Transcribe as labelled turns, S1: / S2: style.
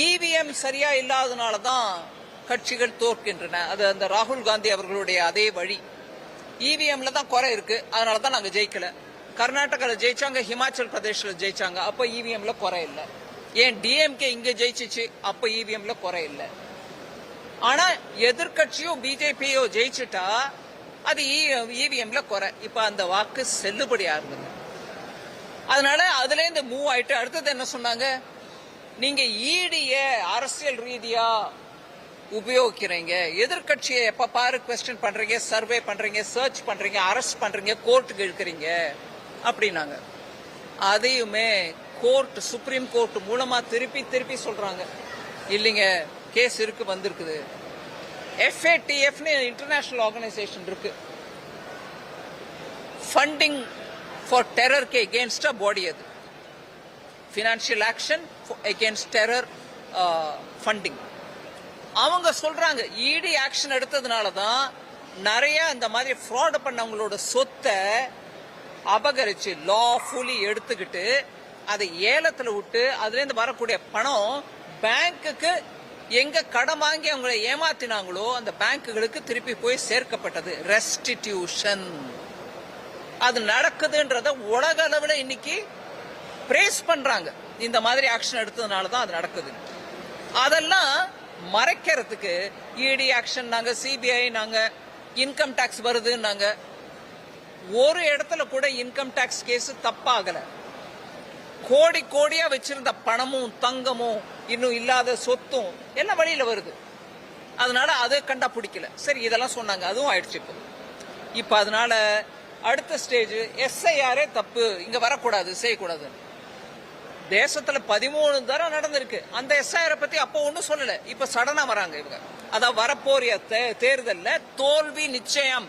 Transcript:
S1: EVM சரியா இல்லாதனால தான் கட்சிகள் தோற்கின்றன. அது அந்த ராகுல் காந்தி அவர்களுடைய அதே வழி. இவிஎம்ல தான் குறை இருக்கு, அதனால தான் நாங்க ஜெயிக்கல. கர்நாடகாவில் ஜெயிச்சாங்க, ஹிமாச்சல் பிரதேஷ்ல ஜெயிச்சாங்க, அப்ப இவிஎம்ல குறை இல்லை. ஏன் டிஎம்கே இங்க ஜெயிச்சிச்சு, அப்ப இவிஎம்ல குறை இல்லை. ஆனா எதிர்கட்சியோ பிஜேபியோ ஜெயிச்சுட்டா அது இவிஎம்ல குறை. இப்ப அந்த வாக்கு செல்லுபடியா இருந்தது. அதனால அதுல இருந்து மூவ் ஆயிட்டு அடுத்தது என்ன சொன்னாங்க, நீங்க ஈடிய அரசியல் ரீதியா உபயோகிக்கிறீங்க, எதிர்கட்சியை எப்ப பாரு குவெஸ்டின் பண்றீங்க, சர்வே பண்றீங்க, சர்ச் பண்றீங்க, அரெஸ்ட் பண்றீங்க, கோர்ட்டுக்கு இழுக்கிறீங்க அப்படின்னாங்க. அதையுமே கோர்ட், சுப்ரீம் கோர்ட் மூலமா திருப்பி சொல்றாங்க, இல்லைங்க கேஸ் இருக்கு, வந்திருக்குது. FATF இன்டர்நேஷனல் ஆர்கனைசேஷன் இருக்கு, ஃபண்டிங் ஃபார் டெரருக்கு எகெயின்ஸ்ட் பாடி. அது financial action against terror funding. அவங்க சொல்றாங்க இடி ஆக்ஷன் எடுத்ததுனால தான் நிறைய இந்த மாதிரி ஃப்ராட் பண்ணவங்களோட சொத்தை அபகரிச்சு லாஃபுல்லி எடுத்துக்கிட்டு அதை ஏலத்துல விட்டு அதுல இருந்து வரக்கூடிய பணம் பேங்குக்கு எங்க கடன் வாங்கி அவங்களை ஏமாத்தினாங்களோ அந்த பேங்குகளுக்கு திருப்பி போய் சேர்க்கப்பட்டது. ரெஸ்டிடியூஷன் அது நடக்குதுன்றத உலக அளவில் இன்னைக்கு பிரேஸ் பண்றாங்க. இந்த மாதிரி ஆக்ஷன் எடுத்ததுனால தான் அது நடக்குது. அதெல்லாம் மறைக்கிறதுக்கு இடி ஆக்ஷன் நாங்க, சிபிஐ நாங்க, இன்கம் டாக்ஸ் வருதுன்னாங்க. ஒரு இடத்துல கூட இன்கம் டாக்ஸ் கேஸ் தப்பாகல. கோடி கோடியா வச்சிருந்த பணமும் தங்கமும் இன்னும் இல்லாத சொத்தும் எல்லாம் வழியில வருது. அதனால அது கண்டா பிடிக்கல. சரி, இதெல்லாம் சொன்னாங்க, அதுவும் ஆயிடுச்சு. இப்ப அதனால அடுத்த ஸ்டேஜ் SIR தப்பு, இங்க வரக்கூடாது, செய்யக்கூடாது. தேசத்துல 13 தரம் நடந்திருக்கு. அந்த SIR பத்தி அப்ப ஒன்னும் சொல்லல, இப்ப சடனா வராங்க இவங்க. அதான் வரப்போறிய தேர்தல்ல தோல்வி நிச்சயம்